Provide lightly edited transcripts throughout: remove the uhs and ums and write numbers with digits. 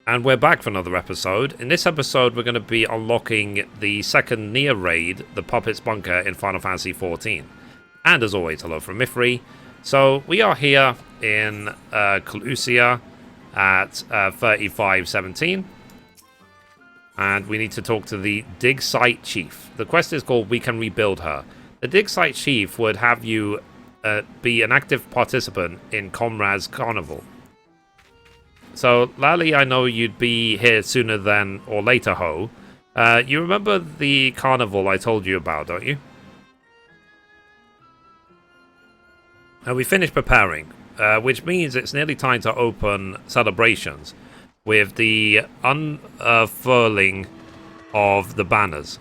And we're back for another episode. In this episode, we're going to be unlocking the second Nier raid, the Puppet's Bunker in Final Fantasy XIV. And as always, hello from Mithrie. So we are here in Calusia at 3517. And we need to talk to the Dig Site Chief. The quest is called We Can Rebuild Her. The Dig Site Chief would have you be an active participant in Comrade's Carnival. So, Lally, I know you'd be here sooner than or later, Ho. You remember the carnival I told you about, don't you? We finished preparing, which means it's nearly time to open celebrations with the unfurling of the banners.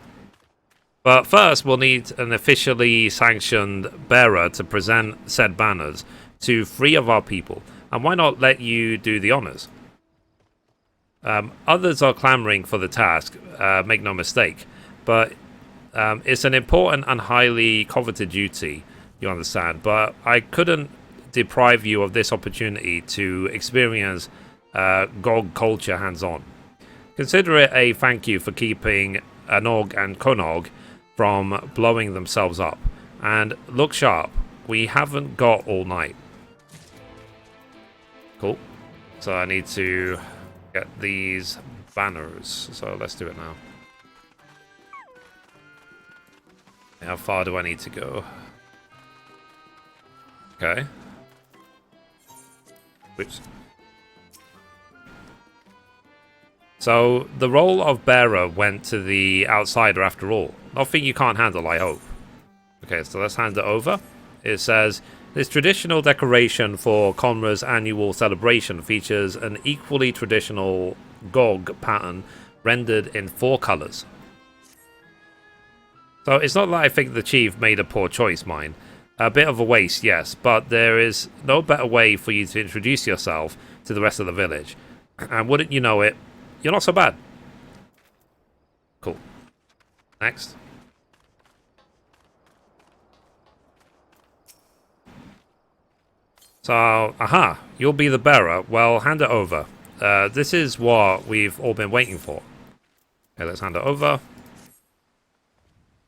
But first, we'll need an officially sanctioned bearer to present said banners to 3 of our people. And why not let you do the honors? Others are clamoring for the task, make no mistake. But it's an important and highly coveted duty, you understand. But I couldn't deprive you of this opportunity to experience GOG culture hands-on. Consider it a thank you for keeping Anog and Konog from blowing themselves up. And look sharp, we haven't got all night. Cool. So I need to get these banners. So let's do it now. How far do I need to go? Okay. Oops. So the role of bearer went to the outsider after all. Nothing you can't handle, I hope. Okay, so let's hand it over. It says, this traditional decoration for Conra's annual celebration features an equally traditional GOG pattern rendered in 4 colors. So it's not that I think the chief made a poor choice, mine. A bit of a waste, yes, but there is no better way for you to introduce yourself to the rest of the village. And wouldn't you know it, you're not so bad. Cool. Next. So, aha, you'll be the bearer. Well, hand it over. This is what we've all been waiting for. Okay, let's hand it over.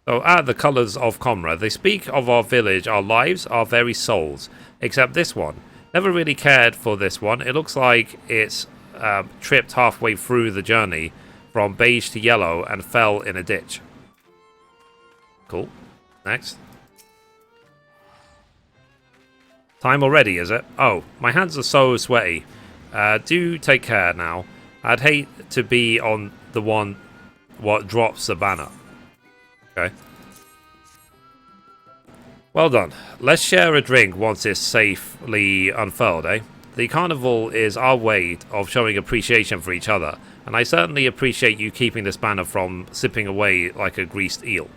So, the colours of Comra. They speak of our village, our lives, our very souls. Except this one. Never really cared for this one. It looks like it's tripped halfway through the journey from beige to yellow and fell in a ditch. Cool. Next. Time already, is it? Oh, my hands are so sweaty. Do take care now. I'd hate to be on the one what drops the banner. Okay. Well done. Let's share a drink once it's safely unfurled, eh? The carnival is our way of showing appreciation for each other, and I certainly appreciate you keeping this banner from slipping away like a greased eel.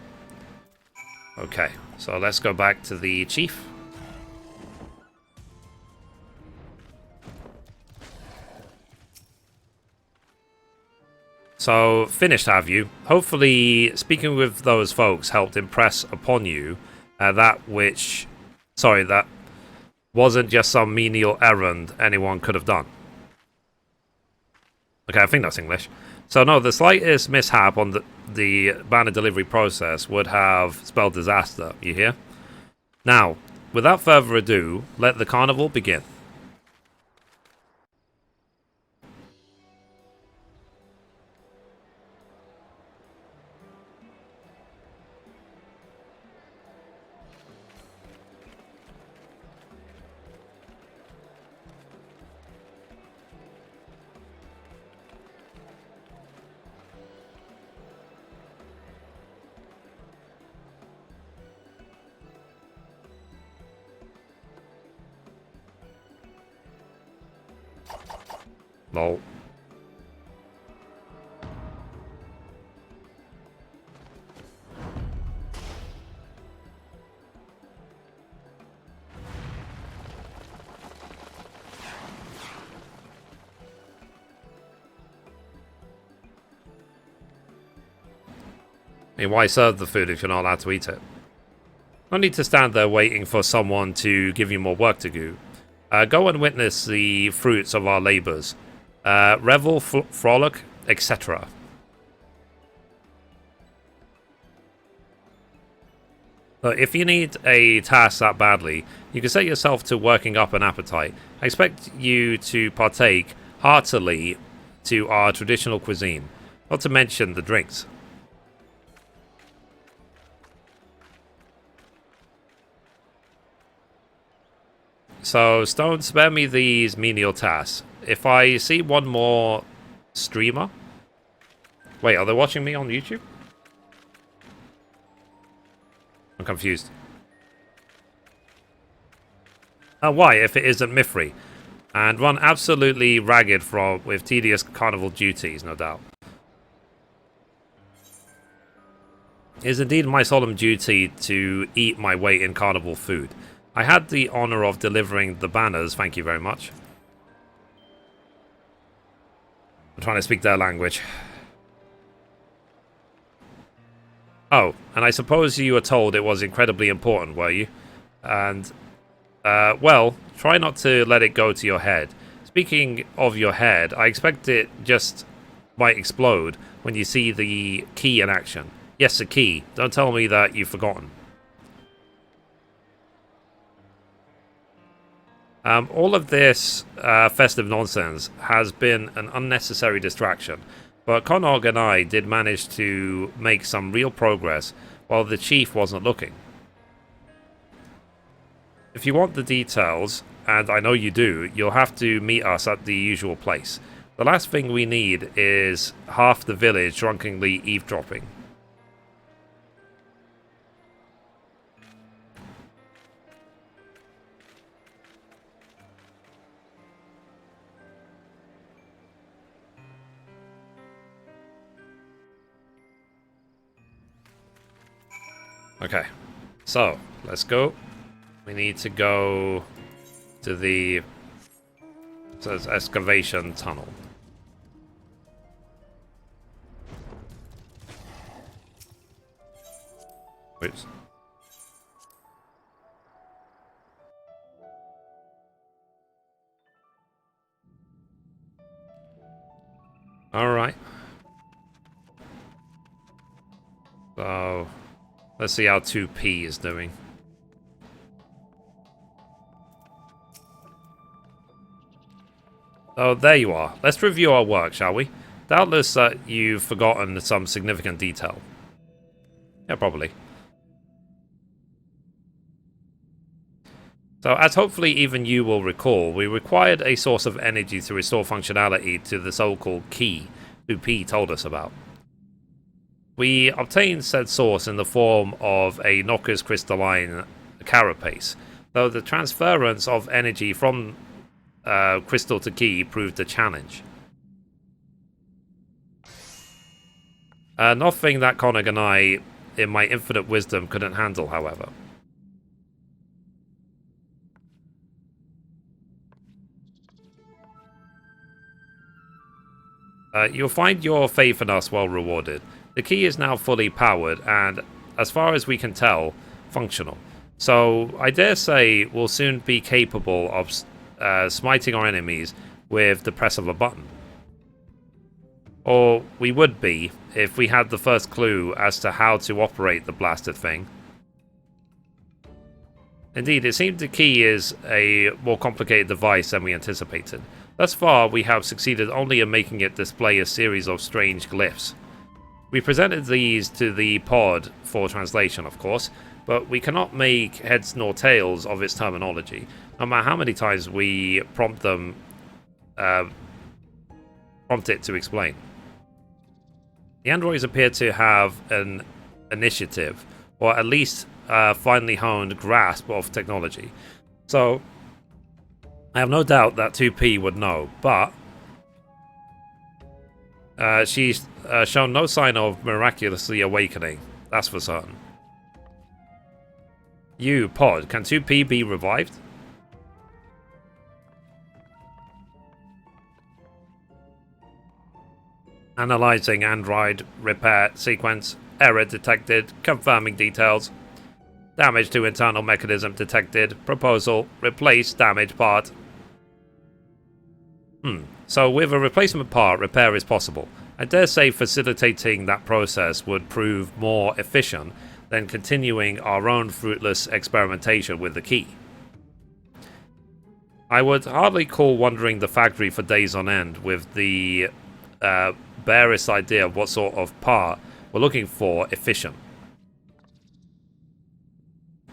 Okay, so let's go back to the chief. So, finished, have you? Hopefully, speaking with those folks helped impress upon you that wasn't just some menial errand anyone could have done. Okay, I think that's English. So, no, the slightest mishap on the banner delivery process would have spelled disaster, you hear? Now, without further ado, let the carnival begin. Lol. I mean, why serve the food if you're not allowed to eat it? No need to stand there waiting for someone to give you more work to do. Go and witness the fruits of our labours. revel, frolic, etc. So if you need a task that badly, you can set yourself to working up an appetite. I expect you to partake heartily to our traditional cuisine, not to mention the drinks. So, Stone, spare me these menial tasks. If I see one more streamer... Wait, are they watching me on YouTube? I'm confused. Why, if it isn't Mithrie? And run absolutely ragged with tedious carnival duties, no doubt. It is indeed my solemn duty to eat my weight in carnival food. I had the honor of delivering the banners, thank you very much. I'm trying to speak their language. Oh, and I suppose you were told it was incredibly important, were you? And, well, try not to let it go to your head. Speaking of your head, I expect it just might explode when you see the key in action. Yes, the key. Don't tell me that you've forgotten. All of this festive nonsense has been an unnecessary distraction, but Connog and I did manage to make some real progress while the chief wasn't looking. If you want the details, and I know you do, you'll have to meet us at the usual place. The last thing we need is half the village drunkenly eavesdropping. Okay, so let's go. We need to go to the excavation tunnel. Oops. All right. So let's see how 2P is doing. Oh, there you are. Let's review our work, shall we? Doubtless that you've forgotten some significant detail. Yeah, probably. So, as hopefully even you will recall, we required a source of energy to restore functionality to the so-called key 2P told us about. We obtained said source in the form of a Noctis crystalline carapace, though the transference of energy from crystal to key proved a challenge. Nothing that Connig and I, in my infinite wisdom, couldn't handle, however. You'll find your faith in us well rewarded. The key is now fully powered and, as far as we can tell, functional. So, I dare say we'll soon be capable of smiting our enemies with the press of a button. Or we would be if we had the first clue as to how to operate the blasted thing. Indeed, it seems the key is a more complicated device than we anticipated. Thus far, we have succeeded only in making it display a series of strange glyphs. We presented these to the pod for translation, of course, but we cannot make heads nor tails of its terminology, no matter how many times we prompt it to explain. The androids appear to have an initiative, or at least a finely honed grasp of technology. So, I have no doubt that 2P would know, but she's shown no sign of miraculously awakening, that's for certain. You, Pod, can 2P be revived? Analyzing Android repair sequence. Error detected. Confirming details. Damage to internal mechanism detected. Proposal. Replace damaged part. So with a replacement part, repair is possible. I dare say facilitating that process would prove more efficient than continuing our own fruitless experimentation with the key. I would hardly call wandering the factory for days on end with the barest idea of what sort of part we're looking for efficient.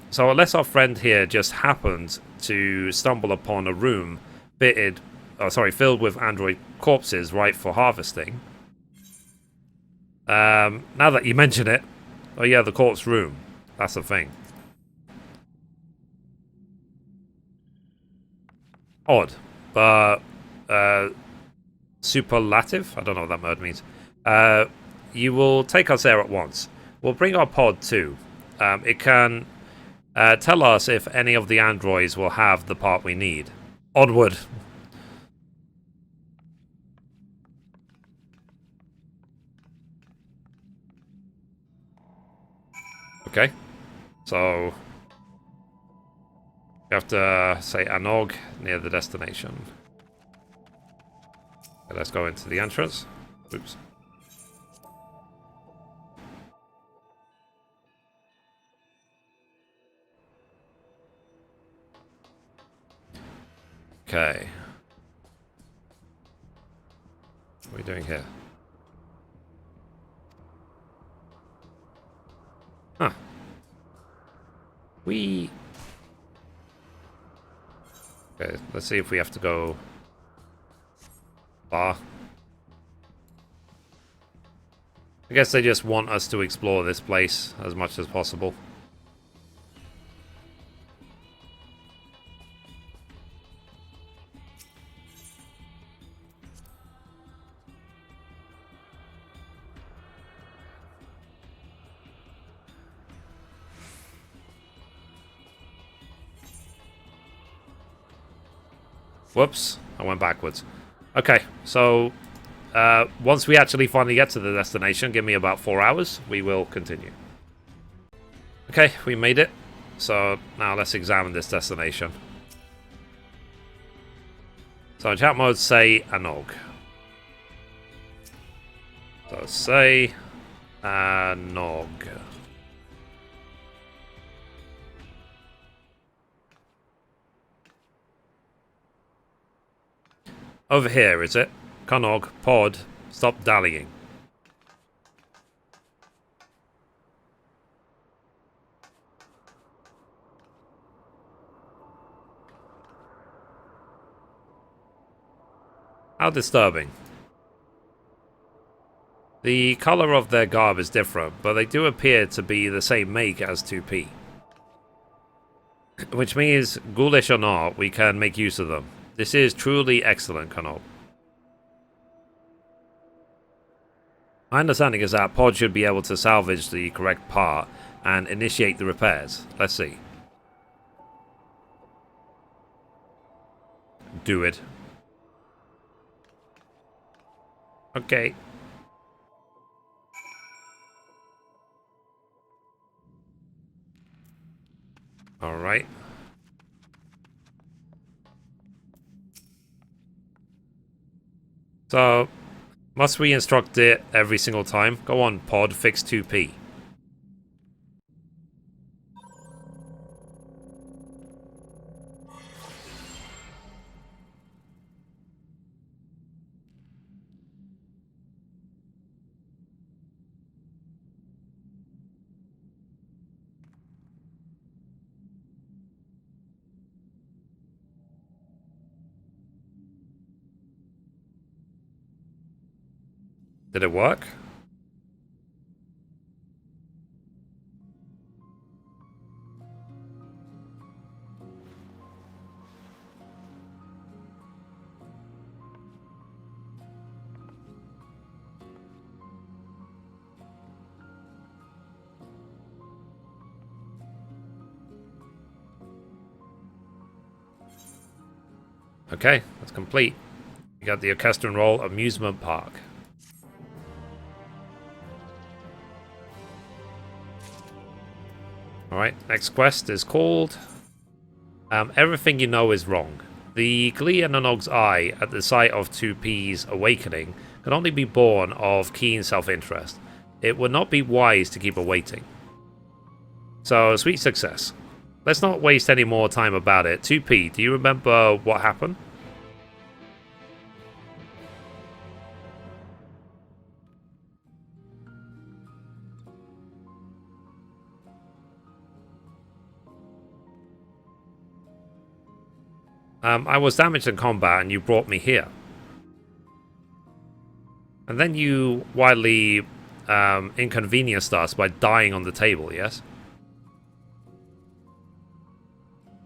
So unless our friend here just happened to stumble upon a room filled with android corpses ripe for harvesting. Now that you mention it, oh yeah, the corpse room. That's the thing. Odd, but superlative? I don't know what that word means. You will take us there at once. We'll bring our pod too. It can tell us if any of the androids will have the part we need. Onward. Okay. So you have to say Anog near the destination. Okay, let's go into the entrance. Oops. Okay. What are we doing here? Huh. Okay, let's see if we have to go far. I guess they just want us to explore this place as much as possible. Whoops, I went backwards. Okay, so once we actually finally get to the destination, give me about 4 hours, we will continue. Okay, we made it. So now let's examine this destination. So in chat mode, say Anog. So say Anog. Over here, is it? Canog, pod, stop dallying. How disturbing. The colour of their garb is different, but they do appear to be the same make as 2P. Which means, ghoulish or not, we can make use of them. This is truly excellent, Canog. My understanding is that Pod should be able to salvage the correct part and initiate the repairs. Let's see. Do it. Okay. Alright. So, must we instruct it every single time? Go on, Pod, fix 2P. Did it work? Okay, that's complete. You got the Orchestral Roll Amusement Park. Alright, next quest is called Everything You Know Is Wrong. The glee in Anog's eye at the sight of 2P's awakening can only be born of keen self-interest. It would not be wise to keep awaiting. So, sweet success. Let's not waste any more time about it. 2P, do you remember what happened? I was damaged in combat and you brought me here. And then you widely inconvenienced us by dying on the table, yes?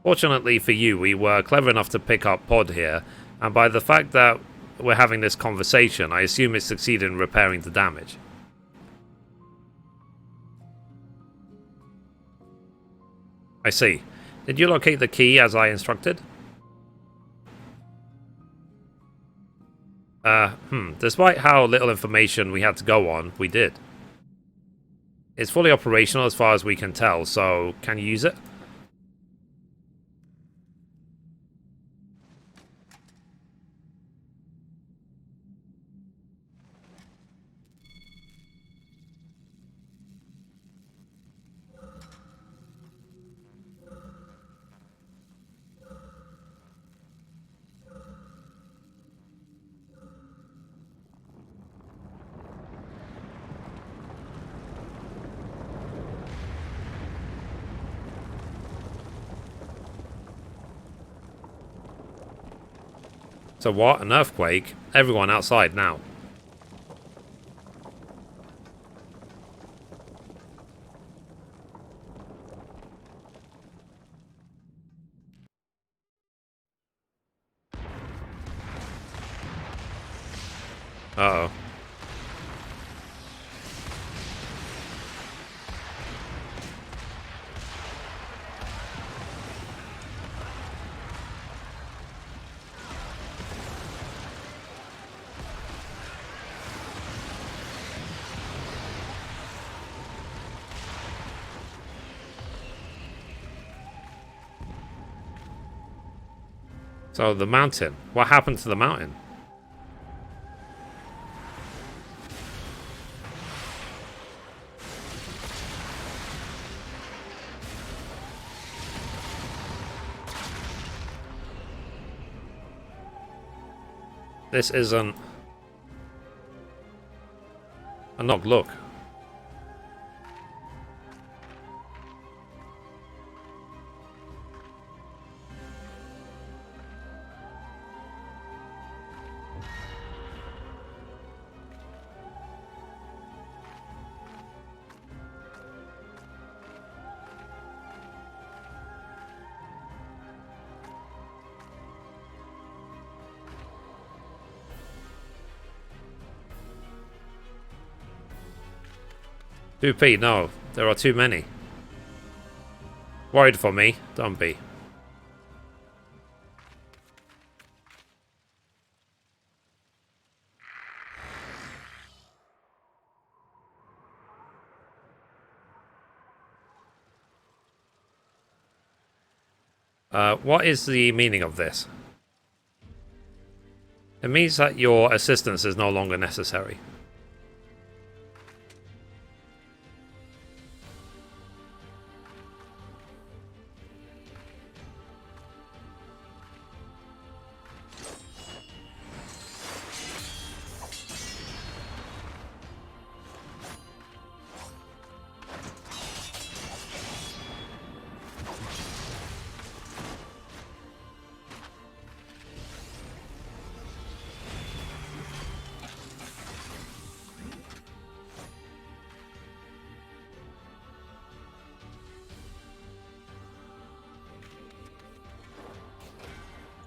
Fortunately for you, we were clever enough to pick up Pod here, and by the fact that we're having this conversation, I assume it succeeded in repairing the damage. I see. Did you locate the key as I instructed? Despite how little information we had to go on, we did. It's fully operational as far as we can tell, so can you use it? So what? An earthquake? Everyone outside now. Uh-oh. So the mountain. What happened to the mountain? This isn't... a knock, look. Two P, no. There are too many. Worried for me, don't be. What is the meaning of this? It means that your assistance is no longer necessary.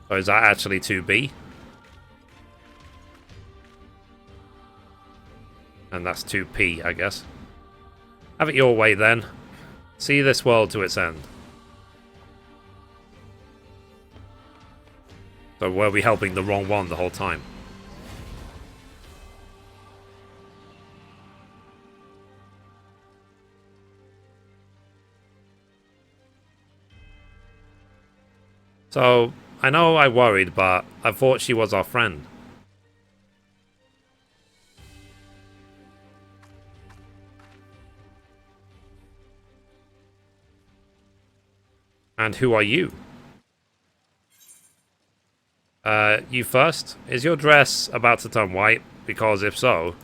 So is that actually 2B? And that's 2P, I guess. Have it your way then. See this world to its end. So were we helping the wrong one the whole time? So, I know I worried, but I thought she was our friend. And who are you? You first? Is your dress about to turn white? Because if so...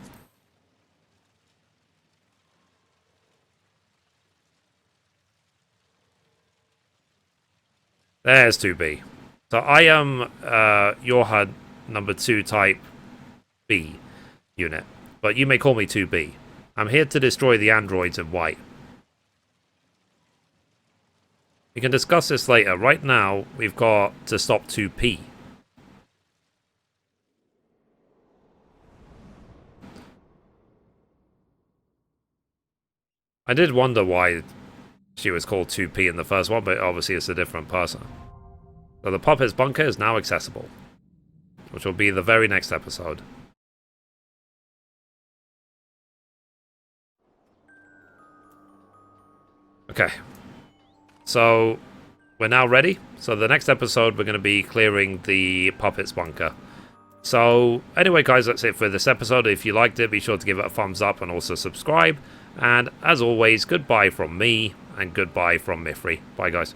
There's 2B. So I am your HUD number 2 type B unit. But you may call me 2B. I'm here to destroy the androids in white. We can discuss this later. Right now, we've got to stop 2P. I did wonder why she was called 2P in the first one, but obviously it's a different person. So the Puppet's Bunker is now accessible, which will be the very next episode. Okay. So, we're now ready. So the next episode, we're going to be clearing the Puppet's Bunker. So, anyway, guys, that's it for this episode. If you liked it, be sure to give it a thumbs up and also subscribe. And as always, goodbye from me, and goodbye from Mithrie. Bye, guys.